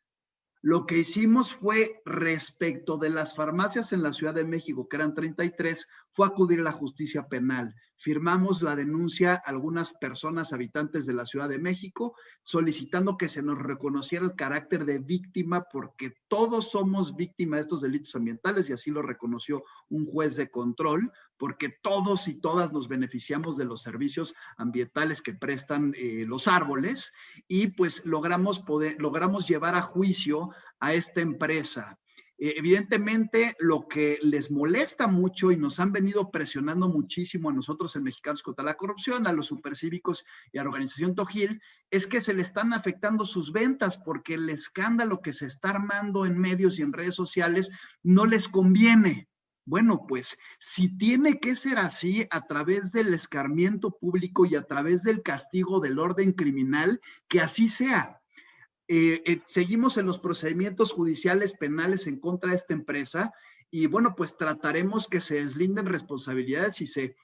Lo que hicimos fue, respecto de las farmacias en la Ciudad de México, que eran 33, fue acudir a la justicia penal. Firmamos la denuncia a algunas personas habitantes de la Ciudad de México, solicitando que se nos reconociera el carácter de víctima, porque todos somos víctimas de estos delitos ambientales, y así lo reconoció un juez de control, porque todos y todas nos beneficiamos de los servicios ambientales que prestan los árboles, y pues logramos llevar a juicio a esta empresa. Evidentemente, lo que les molesta mucho y nos han venido presionando muchísimo a nosotros en Mexicanos contra la Corrupción, a los supercívicos y a la organización Tojil, es que se le están afectando sus ventas, porque el escándalo que se está armando en medios y en redes sociales no les conviene. Bueno, pues si tiene que ser así, a través del escarmiento público y a través del castigo del orden criminal, que así sea. Seguimos en los procedimientos judiciales penales en contra de esta empresa, y bueno, pues trataremos que se deslinden responsabilidades y se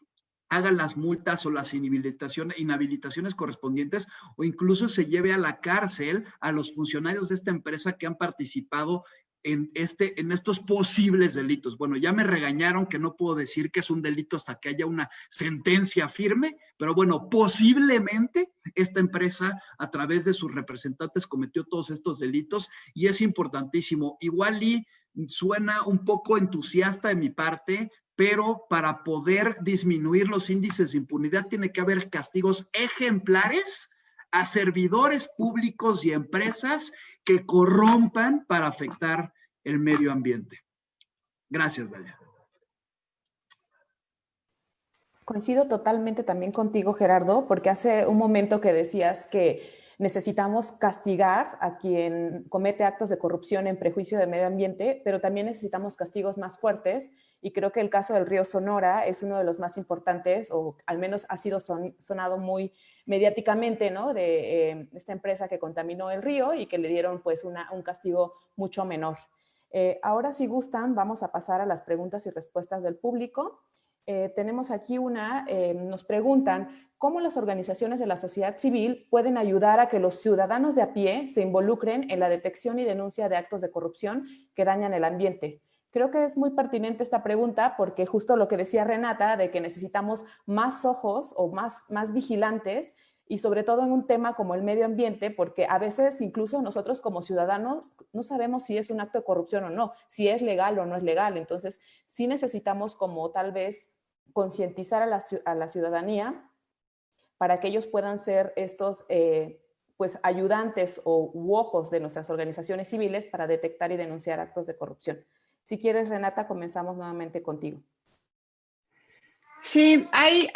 hagan las multas o las inhabilitaciones correspondientes, o incluso se lleve a la cárcel a los funcionarios de esta empresa que han participado en estos posibles delitos. Bueno, ya me regañaron que no puedo decir que es un delito hasta que haya una sentencia firme, pero bueno, posiblemente esta empresa a través de sus representantes cometió todos estos delitos, y es importantísimo. Igual y suena un poco entusiasta de mi parte, pero para poder disminuir los índices de impunidad tiene que haber castigos ejemplares a servidores públicos y empresas que corrompan para afectar el medio ambiente. Gracias, Dalia. Coincido totalmente también contigo, Gerardo, porque hace un momento que decías que necesitamos castigar a quien comete actos de corrupción en prejuicio de medio ambiente, pero también necesitamos castigos más fuertes, y creo que el caso del río Sonora es uno de los más importantes, o al menos ha sido sonado muy mediáticamente, ¿no? De esta empresa que contaminó el río y que le dieron pues un castigo mucho menor. Ahora, si gustan, vamos a pasar a las preguntas y respuestas del público. Tenemos aquí nos preguntan cómo las organizaciones de la sociedad civil pueden ayudar a que los ciudadanos de a pie se involucren en la detección y denuncia de actos de corrupción que dañan el ambiente. Creo que es muy pertinente esta pregunta, porque justo lo que decía Renata, de que necesitamos más ojos o más vigilantes, y sobre todo en un tema como el medio ambiente, porque a veces incluso nosotros como ciudadanos no sabemos si es un acto de corrupción o no, si es legal o no es legal. Entonces sí necesitamos como tal vez concientizar a la ciudadanía para que ellos puedan ser estos pues ayudantes u ojos de nuestras organizaciones civiles para detectar y denunciar actos de corrupción. Si quieres, Renata, comenzamos nuevamente contigo. Sí, hay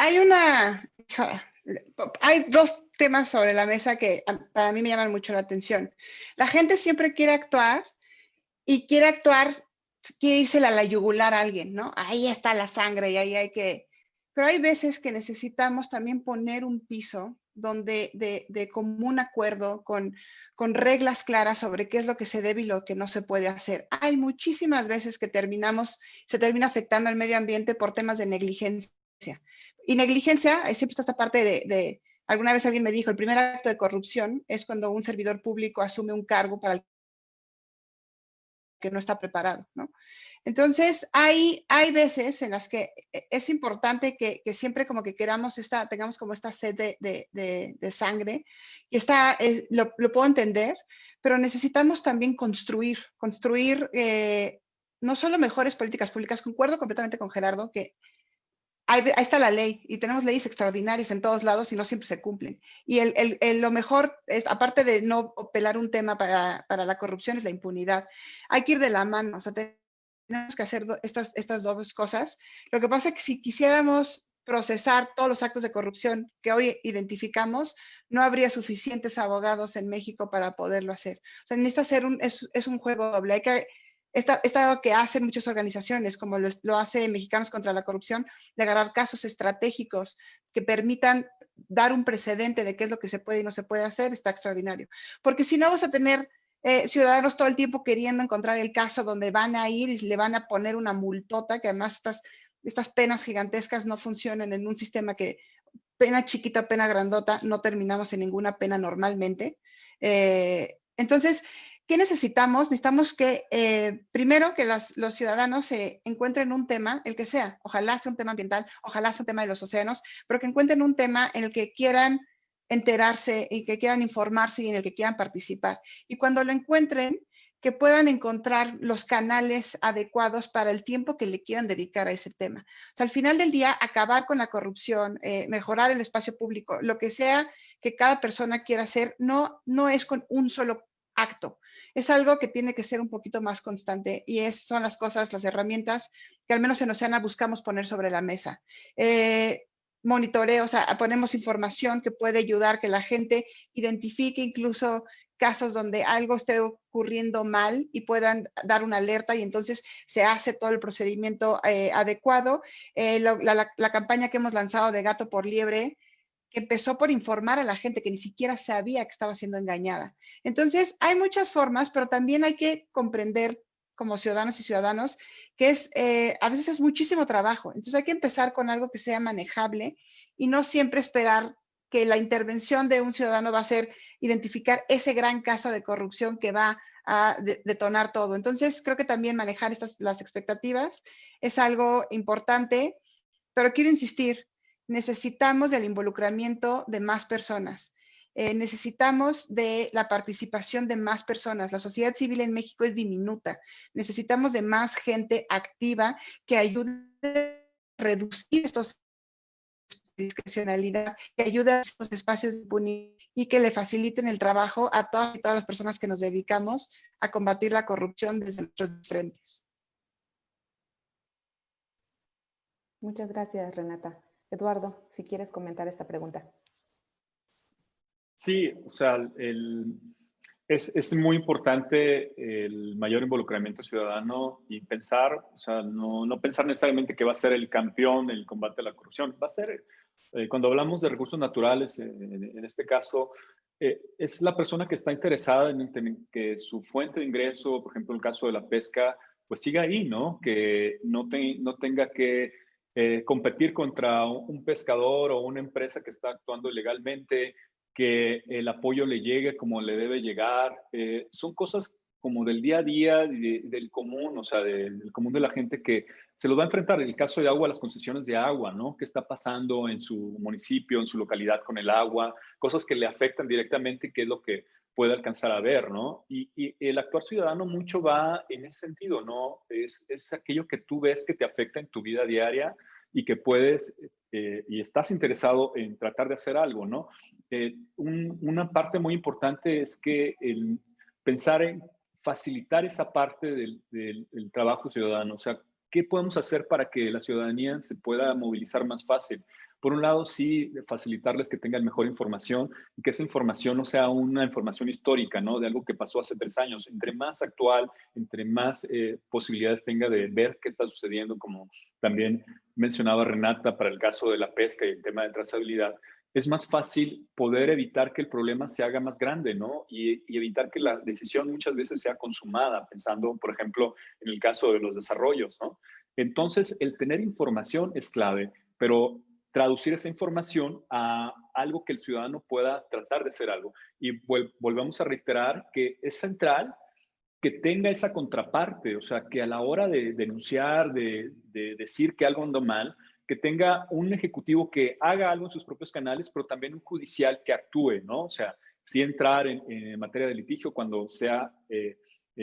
dos temas sobre la mesa que para mí me llaman mucho la atención. La gente siempre quiere actuar, quiere irse a la yugular a alguien, ¿no? Ahí está la sangre y ahí hay que... Pero hay veces que necesitamos también poner un piso donde de común acuerdo, con reglas claras sobre qué es lo que se debe y lo que no se puede hacer. Hay muchísimas veces que se termina afectando al medio ambiente por temas de negligencia. Y negligencia, siempre está esta parte alguna vez alguien me dijo, el primer acto de corrupción es cuando un servidor público asume un cargo para el que no está preparado, ¿no? Entonces, hay veces en las que es importante que siempre como que tengamos como esta sed de sangre, y lo puedo entender, pero necesitamos también construir no solo mejores políticas públicas. Concuerdo completamente con Gerardo que ahí está la ley y tenemos leyes extraordinarias en todos lados y no siempre se cumplen. Y lo mejor es, aparte de no pelar un tema para la corrupción, es la impunidad. Hay que ir de la mano, o sea, tenemos que hacer estas dos cosas. Lo que pasa es que si quisiéramos procesar todos los actos de corrupción que hoy identificamos, no habría suficientes abogados en México para poderlo hacer. O sea, necesita ser es un juego doble. Hay que algo que hacen muchas organizaciones, como lo hace Mexicanos contra la Corrupción, de agarrar casos estratégicos que permitan dar un precedente de qué es lo que se puede y no se puede hacer, está extraordinario. Porque si no vas a tener ciudadanos todo el tiempo queriendo encontrar el caso donde van a ir y le van a poner una multota, que además estas penas gigantescas no funcionan en un sistema que pena chiquita, pena grandota, no terminamos en ninguna pena normalmente. Entonces, ¿qué necesitamos? Necesitamos que, primero, que los ciudadanos se encuentren un tema, el que sea, ojalá sea un tema ambiental, ojalá sea un tema de los océanos, pero que encuentren un tema en el que quieran enterarse y que quieran informarse y en el que quieran participar. Y cuando lo encuentren, que puedan encontrar los canales adecuados para el tiempo que le quieran dedicar a ese tema. O sea, al final del día, acabar con la corrupción, mejorar el espacio público, lo que sea que cada persona quiera hacer, no es con un solo acto. Es algo que tiene que ser un poquito más constante y son las cosas, las herramientas que al menos en Oceana buscamos poner sobre la mesa. Monitoreo, o sea, ponemos información que puede ayudar que la gente identifique incluso casos donde algo esté ocurriendo mal y puedan dar una alerta y entonces se hace todo el procedimiento adecuado. La campaña que hemos lanzado de Gato por Liebre, que empezó por informar a la gente que ni siquiera sabía que estaba siendo engañada. Entonces, hay muchas formas, pero también hay que comprender como ciudadanos y ciudadanos que a veces es muchísimo trabajo. Entonces, hay que empezar con algo que sea manejable y no siempre esperar que la intervención de un ciudadano va a ser identificar ese gran caso de corrupción que va a detonar todo. Entonces, creo que también manejar las expectativas es algo importante, pero quiero insistir, necesitamos del involucramiento de más personas. Necesitamos de la participación de más personas. La sociedad civil en México es diminuta. Necesitamos de más gente activa que ayude a reducir estos discrecionalidad, que ayude a estos espacios de impunidad y que le faciliten el trabajo a todas y todas las personas que nos dedicamos a combatir la corrupción desde nuestros frentes. Muchas gracias, Renata. Eduardo, si quieres comentar esta pregunta. Sí, o sea, es muy importante el mayor involucramiento ciudadano y pensar, o sea, no pensar necesariamente que va a ser el campeón en el combate a la corrupción. Va a ser, cuando hablamos de recursos naturales, en este caso, es la persona que está interesada en que su fuente de ingreso, por ejemplo, en el caso de la pesca, pues siga ahí, ¿no? Que no tenga que competir contra un pescador o una empresa que está actuando ilegalmente, que el apoyo le llegue como le debe llegar. Son cosas como del día a día, del común, o sea, del común de la gente que se lo va a enfrentar. En el caso de agua, las concesiones de agua, ¿no? ¿Qué está pasando en su municipio, en su localidad con el agua? Cosas que le afectan directamente, qué es lo que puede alcanzar a ver, ¿no? Y el actuar ciudadano mucho va en ese sentido, ¿no? Es aquello que tú ves que te afecta en tu vida diaria y que puedes y estás interesado en tratar de hacer algo, ¿no? Una parte muy importante es que pensar en facilitar esa parte del trabajo ciudadano, o sea, ¿qué podemos hacer para que la ciudadanía se pueda movilizar más fácil? Por un lado, sí, facilitarles que tengan mejor información y que esa información no sea una información histórica, ¿no? De algo que pasó hace 3 años. Entre más actual, entre más posibilidades tenga de ver qué está sucediendo, como también mencionaba Renata para el caso de la pesca y el tema de trazabilidad, es más fácil poder evitar que el problema se haga más grande, ¿no? Y evitar que la decisión muchas veces sea consumada, pensando, por ejemplo, en el caso de los desarrollos, ¿no? Entonces, el tener información es clave, pero traducir esa información a algo que el ciudadano pueda tratar de hacer algo. Y volvemos a reiterar que es central que tenga esa contraparte, o sea, que a la hora de denunciar, de decir que algo anda mal, que tenga un ejecutivo que haga algo en sus propios canales, pero también un judicial que actúe, ¿no? O sea, sí entrar en materia de litigio cuando sea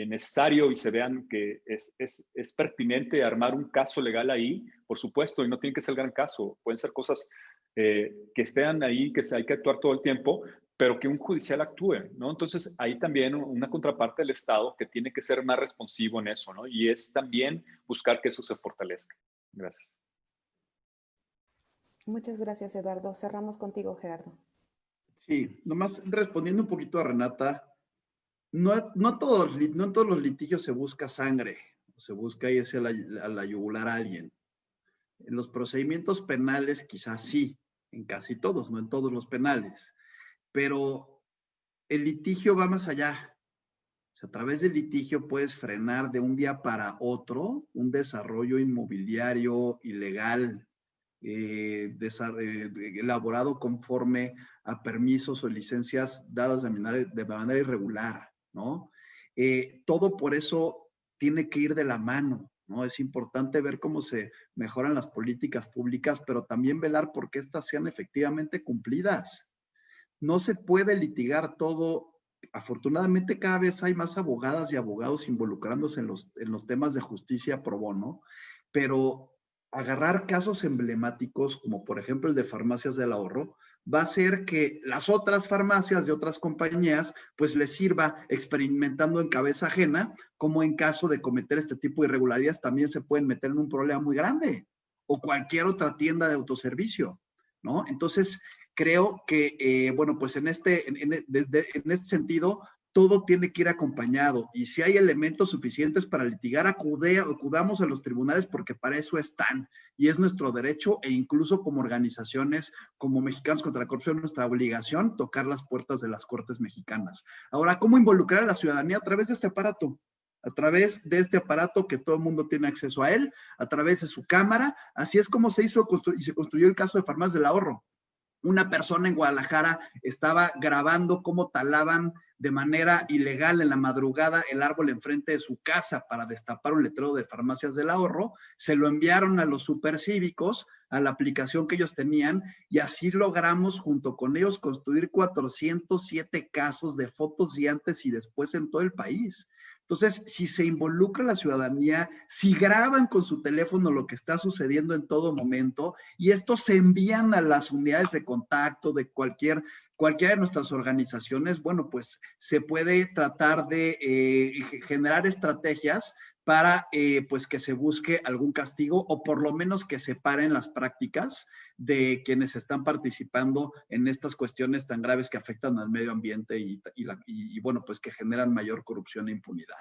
necesario y se vean que es pertinente armar un caso legal ahí, por supuesto, y no tiene que ser el gran caso, pueden ser cosas que estén ahí, que hay que actuar todo el tiempo, pero que un judicial actúe, ¿no? Entonces, hay también una contraparte del Estado que tiene que ser más responsivo en eso, ¿no? Y es también buscar que eso se fortalezca. Gracias. Muchas gracias, Eduardo. Cerramos contigo, Gerardo. Sí, nomás respondiendo un poquito a Renata, no en todos los litigios se busca sangre, se busca irse a la yugular a alguien. En los procedimientos penales quizás sí, en casi todos, no en todos los penales, pero el litigio va más allá. O sea, a través del litigio puedes frenar de un día para otro un desarrollo inmobiliario ilegal, elaborado conforme a permisos o licencias dadas de manera irregular, ¿no? Todo por eso tiene que ir de la mano, ¿no? Es importante ver cómo se mejoran las políticas públicas, pero también velar por que éstas sean efectivamente cumplidas. No se puede litigar todo. Afortunadamente cada vez hay más abogadas y abogados involucrándose en los temas de justicia pro bono, pero agarrar casos emblemáticos, como por ejemplo el de Farmacias del Ahorro, va a hacer que las otras farmacias de otras compañías pues les sirva experimentando en cabeza ajena, como en caso de cometer este tipo de irregularidades también se pueden meter en un problema muy grande, o cualquier otra tienda de autoservicio, ¿no? Entonces, creo que, bueno, pues en este sentido, todo tiene que ir acompañado. Y si hay elementos suficientes para litigar, acudamos a los tribunales porque para eso están. Y es nuestro derecho e incluso como organizaciones, como Mexicanos contra la Corrupción, nuestra obligación tocar las puertas de las Cortes mexicanas. Ahora, ¿cómo involucrar a la ciudadanía a través de este aparato? A través de este aparato que todo el mundo tiene acceso a él, a través de su cámara. Así es como se hizo y se construyó el caso de Farmacias del Ahorro. Una persona en Guadalajara estaba grabando cómo talaban de manera ilegal en la madrugada el árbol enfrente de su casa para destapar un letrero de Farmacias del Ahorro, se lo enviaron a los supercívicos, a la aplicación que ellos tenían, y así logramos junto con ellos construir 407 casos de fotos y antes y después en todo el país. Entonces, si se involucra la ciudadanía, si graban con su teléfono lo que está sucediendo en todo momento, y estos se envían a las unidades de contacto de cualquiera de nuestras organizaciones, bueno, pues se puede tratar de generar estrategias para pues que se busque algún castigo o por lo menos que se paren las prácticas de quienes están participando en estas cuestiones tan graves que afectan al medio ambiente y bueno, pues que generan mayor corrupción e impunidad.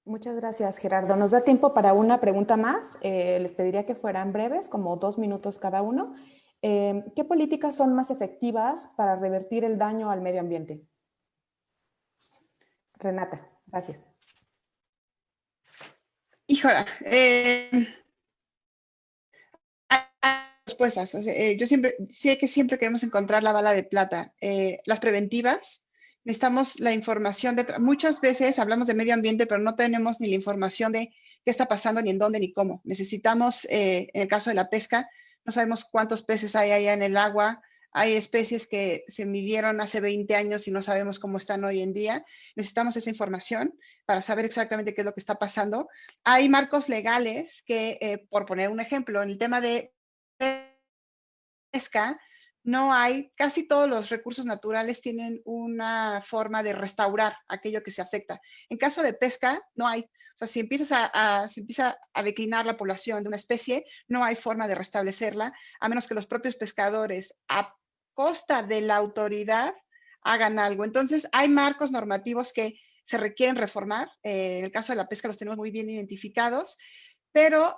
Muchas gracias, Gerardo. Nos da tiempo para una pregunta más. Les pediría que fueran breves, como 2 minutos cada uno. ¿Qué políticas son más efectivas para revertir el daño al medio ambiente? Renata, gracias. Híjola, respuestas. Yo sé que siempre queremos encontrar la bala de plata. Las preventivas, necesitamos la información. Muchas veces hablamos de medio ambiente, pero no tenemos ni la información de qué está pasando, ni en dónde, ni cómo. Necesitamos, en el caso de la pesca, no sabemos cuántos peces hay allá en el agua. Hay especies que se midieron hace 20 años y no sabemos cómo están hoy en día. Necesitamos esa información para saber exactamente qué es lo que está pasando. Hay marcos legales que, por poner un ejemplo, en el tema de pesca, no hay, casi todos los recursos naturales tienen una forma de restaurar aquello que se afecta. En caso de pesca, no hay. O sea, si empieza a declinar la población de una especie, no hay forma de restablecerla, a menos que los propios pescadores, a costa de la autoridad, hagan algo. Entonces, hay marcos normativos que se requieren reformar. En el caso de la pesca los tenemos muy bien identificados, pero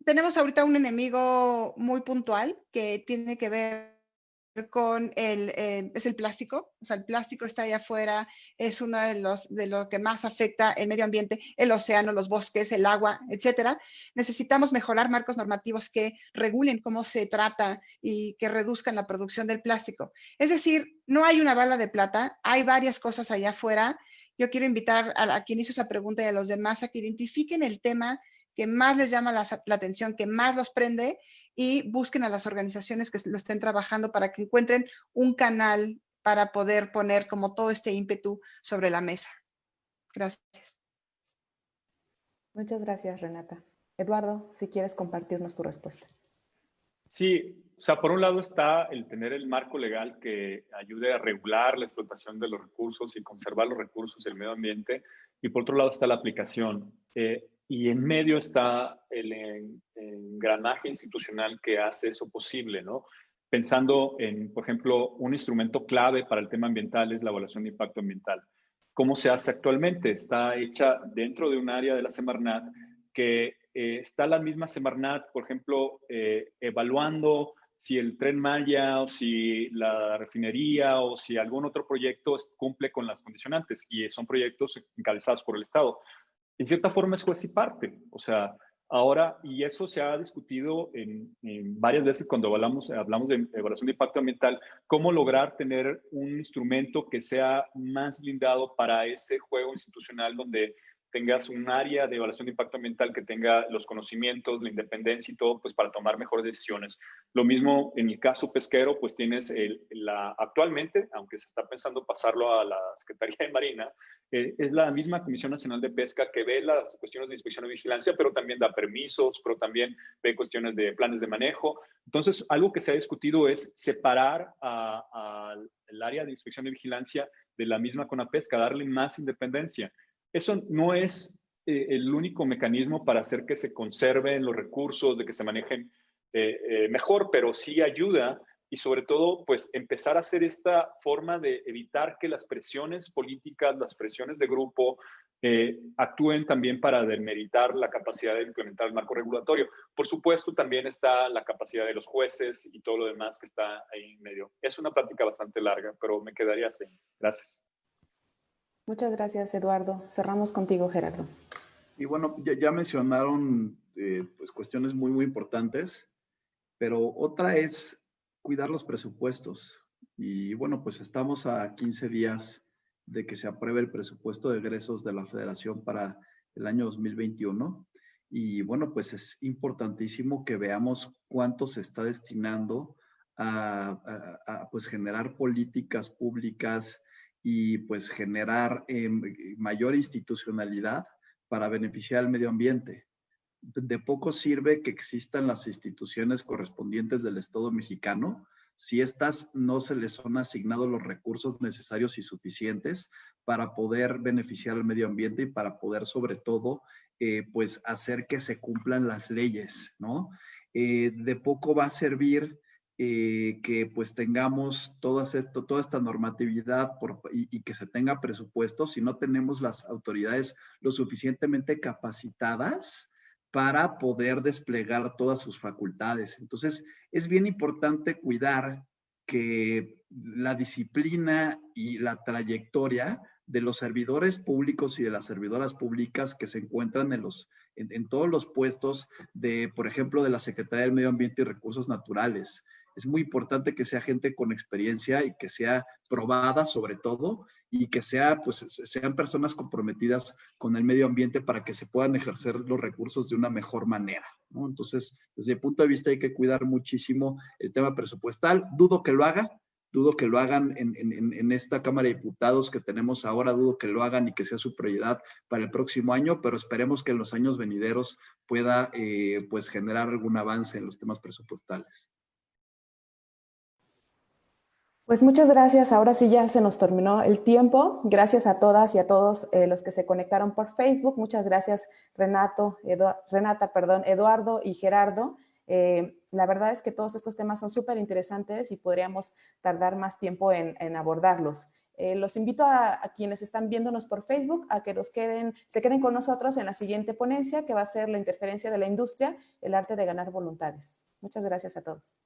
tenemos ahorita un enemigo muy puntual que tiene que ver con es el plástico. O sea, el plástico está allá afuera, es uno de lo que más afecta el medio ambiente, el océano, los bosques, el agua, etcétera. Necesitamos mejorar marcos normativos que regulen cómo se trata y que reduzcan la producción del plástico. Es decir, no hay una bala de plata, hay varias cosas allá afuera. Yo quiero invitar a quien hizo esa pregunta y a los demás a que identifiquen el tema que más les llama la atención, que más los prende, y busquen a las organizaciones que lo estén trabajando para que encuentren un canal para poder poner como todo este ímpetu sobre la mesa. Gracias. Muchas gracias, Renata. Eduardo, si quieres compartirnos tu respuesta. Sí, o sea, por un lado está el tener el marco legal que ayude a regular la explotación de los recursos y conservar los recursos y el medio ambiente, y por otro lado está la aplicación. Y en medio está el engranaje institucional que hace eso posible, ¿no? Pensando en, por ejemplo, un instrumento clave para el tema ambiental es la evaluación de impacto ambiental. ¿Cómo se hace actualmente? Está hecha dentro de un área de la Semarnat que está la misma Semarnat, por ejemplo, evaluando si el Tren Maya o si la refinería o si algún otro proyecto cumple con las condicionantes, y son proyectos encabezados por el Estado. En cierta forma es juez y parte, o sea, ahora, y eso se ha discutido en varias veces cuando hablamos de evaluación de impacto ambiental, cómo lograr tener un instrumento que sea más blindado para ese juego institucional donde tengas un área de evaluación de impacto ambiental que tenga los conocimientos, la independencia y todo, pues para tomar mejores decisiones. Lo mismo en el caso pesquero, pues tienes actualmente, aunque se está pensando pasarlo a la Secretaría de Marina, es la misma Comisión Nacional de Pesca que ve las cuestiones de inspección y vigilancia, pero también da permisos, pero también ve cuestiones de planes de manejo. Entonces, algo que se ha discutido es separar al área de inspección y vigilancia de la misma CONAPESCA, darle más independencia. Eso no es el único mecanismo para hacer que se conserven los recursos, de que se manejen mejor, pero sí ayuda, y sobre todo, pues empezar a hacer esta forma de evitar que las presiones políticas, las presiones de grupo, actúen también para demeritar la capacidad de implementar el marco regulatorio. Por supuesto, también está la capacidad de los jueces y todo lo demás que está ahí en medio. Es una plática bastante larga, pero me quedaría así. Gracias. Muchas gracias, Eduardo. Cerramos contigo, Gerardo. Y bueno, ya mencionaron pues cuestiones muy importantes, pero otra es cuidar los presupuestos. Y bueno, pues estamos a 15 días de que se apruebe el presupuesto de egresos de la Federación para el año 2021. Y bueno, pues es importantísimo que veamos cuánto se está destinando a pues generar políticas públicas y pues generar mayor institucionalidad para beneficiar al medio ambiente. De poco sirve que existan las instituciones correspondientes del Estado mexicano si estas no se les son asignados los recursos necesarios y suficientes para poder beneficiar al medio ambiente y para poder sobre todo pues hacer que se cumplan las leyes, ¿no? De poco va a servir que pues tengamos toda esta normatividad y que se tenga presupuesto si no tenemos las autoridades lo suficientemente capacitadas para poder desplegar todas sus facultades. Entonces, es bien importante cuidar que la disciplina y la trayectoria de los servidores públicos y de las servidoras públicas que se encuentran en todos los puestos de, por ejemplo, de la Secretaría del Medio Ambiente y Recursos Naturales. Es muy importante que sea gente con experiencia y que sea probada sobre todo y que sean personas comprometidas con el medio ambiente para que se puedan ejercer los recursos de una mejor manera, ¿no? Entonces, desde mi punto de vista hay que cuidar muchísimo el tema presupuestal. Dudo que lo hagan en esta Cámara de Diputados que tenemos ahora, dudo que lo hagan y que sea su prioridad para el próximo año, pero esperemos que en los años venideros pueda pues generar algún avance en los temas presupuestales. Pues muchas gracias. Ahora sí ya se nos terminó el tiempo. Gracias a todas y a todos los que se conectaron por Facebook. Muchas gracias, Renata, Eduardo y Gerardo. La verdad es que todos estos temas son súper interesantes y podríamos tardar más tiempo en abordarlos. Los invito a quienes están viéndonos por Facebook a que se queden con nosotros en la siguiente ponencia, que va a ser la interferencia de la industria, el arte de ganar voluntades. Muchas gracias a todos.